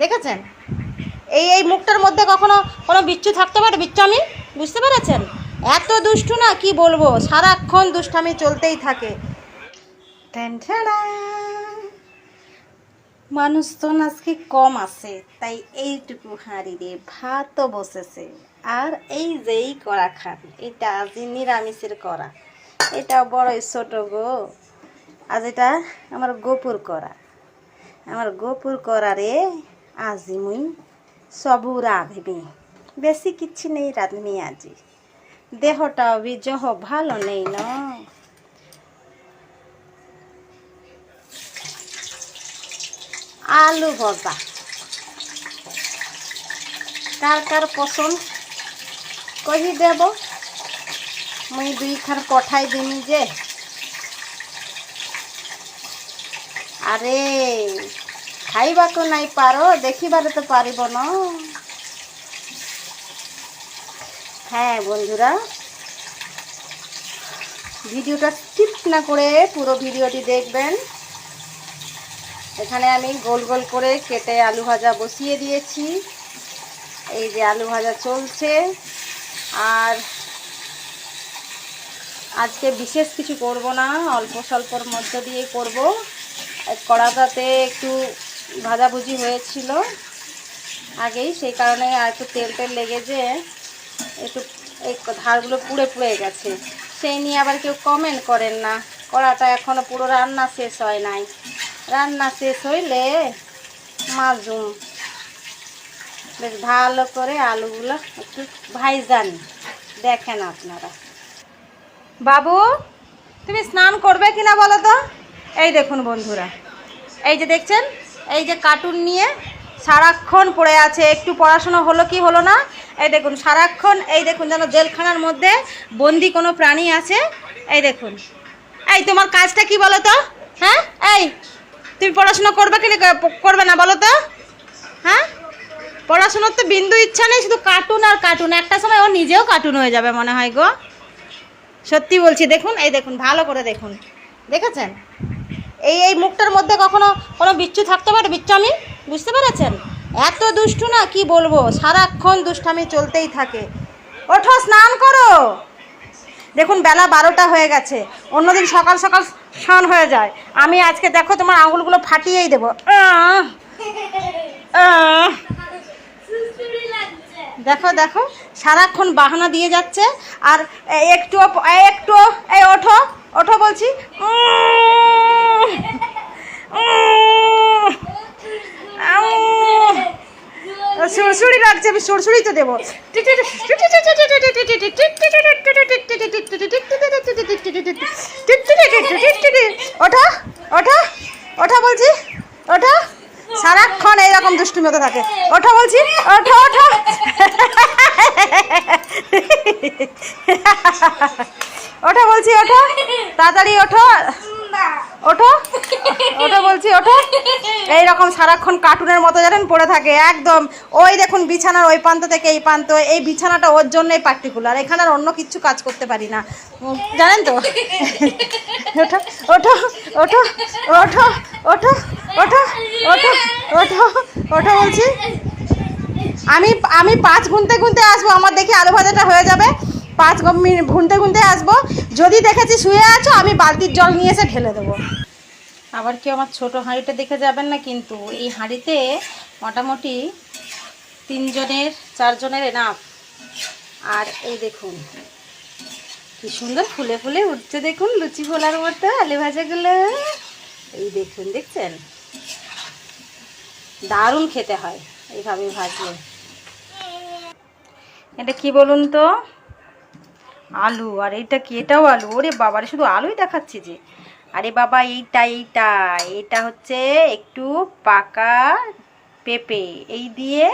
দেখেছেন? এই এই মুখটার মধ্যে কখনো কোনো বিচ্ছু থাকতে পারে? বিচ্ছু আমি বুঝতে পেরেছেন? এত দুষ্টু না কি বলবো, সারাক্ষণ দুষ্টামি চলতেই থাকে। ঠ্যানঠ্যানা। মানুষ তো আজকে কম আছে, তাই এইটুকু হাঁড়িরে ভাতও বসেছে। আর এই যেই করা খান, এটা আজ নিরামিষের করা, এটা বড় ছোট গো। আজ এটা আমার গোপুর করা, আমার গোপুর করা রে। আজি মুই সবু রাঁধবি, বেশি কিচ্ছু নেই রাঁধবি আজি। দেহটা বিজহ ভালো নেই না। আলু ভজা কার কার পছন্দ কহি দেব, মুই দুইখান পঠাই দিমি যে। আরে খাইবাকু নাই পারো, দেখিবারে তো পারিব না। হ্যাঁ বন্ধুরা, ভিডিওটা স্কিপ না করে পুরো ভিডিওটি দেখবেন। এখানে আমি গোল গোল করে কেটে আলু ভাজা বসিয়ে দিয়েছি। এই যে আলু ভাজা চলছে। আর আজকে বিশেষ কিছু করব না, অল্প স্বল্পর মধ্য দিয়ে করব। কড়াটাতে একটু ভাজাভুজি হয়েছিল আগেই, সেই কারণে আর একটু তেল তেল লেগে যে একটু এই ধারগুলো পুড়ে পুড়ে গেছে। সেই নিয়ে আবার কেউ কমেন্ট করেন না। কড়াটা এখনও পুরো রান্না শেষ হয় নাই, রান্না শেষ হইলে মাজুম। বেশ ভালো করে আলুগুলো একটু ভাইজান দেখেন আপনারা। বাবু তুমি স্নান করবে কিনা বলো তো? এই দেখুন বন্ধুরা, এই যে দেখছেন, এই যে কার্টুন নিয়ে সারাক্ষণ পড়ে আছে। একটু পড়াশোনা হলো কি হলো না, এই দেখুন সারাক্ষণ, এই দেখুন যেন জেলখানার মধ্যে বন্দি কোনো প্রাণী আছে। এই দেখুন, এই তোমার কাজটা কি বলো তো? হ্যাঁ, এই তুমি পড়াশোনা করবে কি করবে না বলো তো? হ্যাঁ, পড়াশোনার তো বিন্দু ইচ্ছা নেই, শুধু কার্টুন আর কার্টুন। একটা সময় ও নিজেও কার্টুন হয়ে যাবে মনে হয় গো, সত্যি বলছি। দেখুন, এই দেখুন, ভালো করে দেখুন, দেখেছেন? এই এই মুখটার মধ্যে কখনো কোনো বিচ্ছু থাকতে পারে? বিচ্ছু আমি বুঝতে পেরেছেন? এত দুষ্টু না কি বলবো, সারাক্ষণ দুষ্টামি চলতেই থাকে। ওঠো, স্নান করো। দেখুন বেলা 12টা হয়ে গেছে, অন্যদিন সকাল সকাল স্নান হয়ে যায়। আমি আজকে দেখো তোমার আঙুলগুলো ফাটিয়েই দেবো। দেখো দেখো, সারাক্ষণ বাহানা দিয়ে যাচ্ছে। আর একটু একটু, এই ওঠো ওঠো বলছি। সুরসুরি লাগছে, আমি সুরসুরি তো দেবো। ওঠো ওঠো ওঠো বলছি, ওঠো। সারাক্ষণ এইরকম দুষ্টুমি হতে থাকে। ওঠো বলছি, ওঠো ওঠো। ওঠো বলছি, ওঠো তাড়াতাড়ি, ওঠো ওঠো ওঠো বলছি, ওঠো। এইরকম সারাক্ষণ কার্টুনের মতো জানেন পড়ে থাকে একদম। ওই দেখুন বিছানার ওই প্রান্ত থেকে এই প্রান্ত, এই বিছানাটা ওর জন্যই পার্টিকুলার। এখানে আর অন্য কিচ্ছু কাজ করতে পারি না, জানেন তো। ওঠো ওঠো ওঠো ওঠো ওঠো ওঠো ওঠো ওঠো ওঠো বলছি। আমি আমি 5 গুনতে গুনতে আসবো, আমার দেখি আলু ভাজাটা হয়ে যাবে। 5 মিনিট গুনতে গুনতে আসবো। যদি দেখেছি শুয়ে আছো, আমি বালতির জল নিয়ে এসে ঢেলে দেবো। আবার কেউ আমার ছোটো হাঁড়িটা দেখে যাবেন না কিন্তু। এই হাঁড়িতে মোটামুটি 3 জনের 4 জনের এনাফ। আর এই দেখুন কি সুন্দর ফুলে ফুলে উঠছে, দেখুন লুচি ফোলার মতো আলু ভাজাগুলো। এই দেখুন, দেখছেন? দারুণ খেতে হয় এইভাবে ভাজলে। এটা কি বলুন তো? আলু। আর এইটা কি? এটাও আলু। ওরে বাবারে, শুধু আলুই দেখাচ্ছি যে। আরে বাবা, এইটা এইটা এটা হচ্ছে একটু পাকা পেঁপে, এই দিয়ে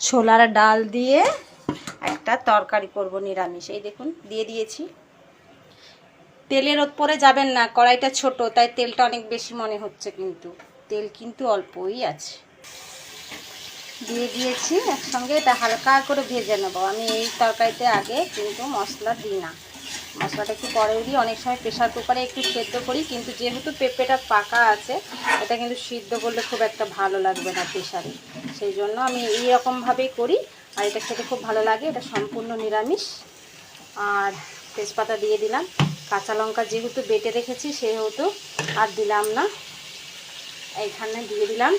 ছোলার ডাল দিয়ে একটা তরকারি করব নিরামিষ। এই দেখুন দিয়ে দিয়েছি। তেলের ওপরে যাবেন না, কড়াইটা ছোট, তাই তেলটা অনেক বেশি মনে হচ্ছে, কিন্তু তেল কিন্তু অল্পই আছে। দিয়ে দিয়েছি একসঙ্গে, এটা হালকা করে ভেজে নেব। আমি এই তরকারিতে আগে কিন্তু মশলা দিই না, মশলাটা একটু পরে দিই। অনেক সময় প্রেশার কুকারে একটু সেদ্ধ করি, কিন্তু যেহেতু পেঁপেটা পাকা আছে, এটা কিন্তু সিদ্ধ করলে খুব একটা ভালো লাগবে না প্রেশারে, সেই জন্য আমি এইরকমভাবেই করি। আর এটা খেতে খুব ভালো লাগে। এটা সম্পূর্ণ নিরামিষ। আর তেজপাতা দিয়ে দিলাম, কাঁচা লঙ্কা যেহেতু বেটে রেখেছি সেহেতু আর দিলাম না। এইখানে দিয়ে দিলাম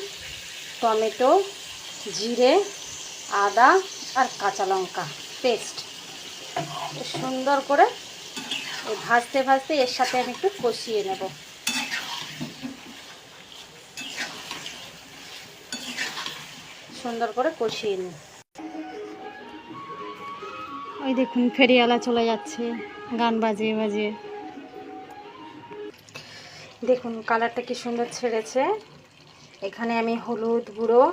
টমেটো, জিরে, আদা আর কাঁচা লঙ্কা পেস্ট। সুন্দর করে ভাজতে ভাজতে এর সাথে আমি একটু কষিয়ে নেব। সুন্দর করে কষিয়ে নিই। ওই দেখুন ফেরিওয়ালা চলে যাচ্ছে গান বাজিয়ে বাজিয়ে। দেখুন কালারটা কি সুন্দর ছেড়েছে। এখানে আমি হলুদ গুঁড়ো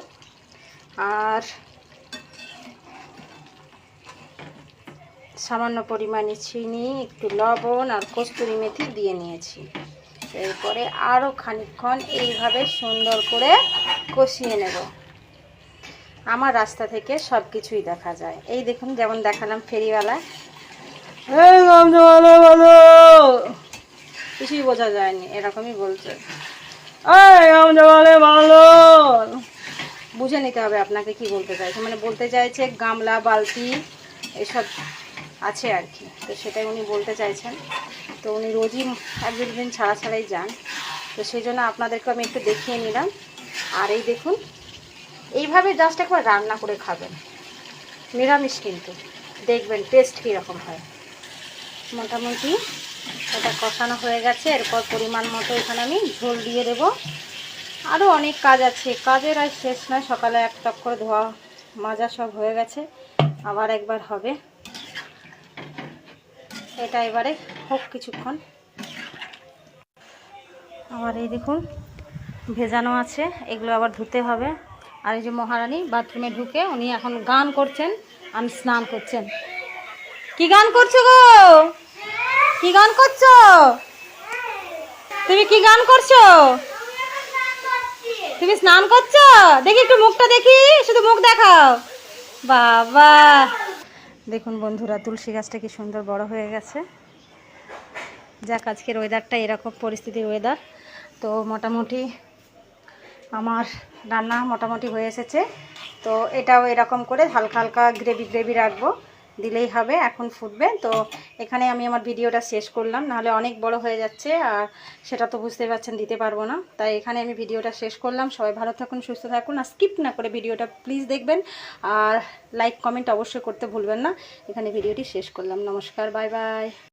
আর সামান্য পরিমাণে চিনি, একটু লবণ আর কস্তুরি মেথি দিয়ে নিয়েছি। এরপরে আরও খানিকক্ষণ এইভাবে সুন্দর করে কষিয়ে নেব। আমার রাস্তা থেকে সব কিছুই দেখা যায়। এই দেখুন যেমন দেখালাম ফেরিওয়ালা, কিছুই বোঝা যায়নি, এরকমই বলছে ভালো। বুঝে নিতে হবে আপনাকে কি বলতে চাইছে। মানে বলতে চাইছে গামলা বালতি এসব আছে আর কি, তো সেটাই উনি বলতে চাইছেন। তো উনি রোজই এক দুদিন ছাড়া ছাড়াই যান, তো সেই জন্য আপনাদেরকে আমি একটু দেখিয়ে নিলাম। আর এই দেখুন এইভাবে জাস্ট একবার রান্না করে খাবেন, নিরামিষ কিন্তু, দেখবেন টেস্ট কীরকম হয়। মোটামুটি এটা কষানো হয়ে গেছে। এরপর পরিমাণ মতো এখানে আমি ঝোল দিয়ে দেব। আরও অনেক কাজ আছে, কাজের আর শেষ নয়। সকালে এক টক করে ধোয়া মাজা সব হয়ে গেছে, আবার একবার হবে। এটা এবারে হোক কিছুক্ষণ। আবার এই দেখুন ভেজানো আছে, এগুলো আবার ধুতে হবে। আর এই যে মহারানী বাথরুমে ঢুকে উনি এখন গান করছেন, আমি স্নান করছেন। কি গান করছো গো? কি গান করছো তুমি? কি গান করছো তুমি? স্নান করছো? দেখি একটু মুখটা দেখি, শুধু মুখ দেখাও। বাবা দেখুন বন্ধুরা, তুলসী গাছটা কি সুন্দর বড় হয়ে গেছে। যাক আজকের ওয়েদারটা এরকম পরিস্থিতির ওয়েদার। তো মোটামুটি আমার রান্না মোটামুটি হয়ে এসেছে। তো এটাও এরকম করে হালকা হালকা গ্রেভি গ্রেভি রাখবো, দিলেই হবে। এখন ফুটবে। তো এখানে আমি আমার ভিডিওটা শেষ করলাম, নাহলে অনেক বড় হয়ে যাচ্ছে আর সেটা তো বুঝতে পারছেন দিতে পারবো না। তাই এখানে আমি ভিডিওটা শেষ করলাম। সবাই ভালো থাকুন, সুস্থ থাকুন, আর স্কিপ না করে ভিডিওটা প্লিজ দেখবেন। আর লাইক কমেন্ট অবশ্যই করতে ভুলবেন না। এখানে ভিডিওটি শেষ করলাম। নমস্কার, বাই বাই।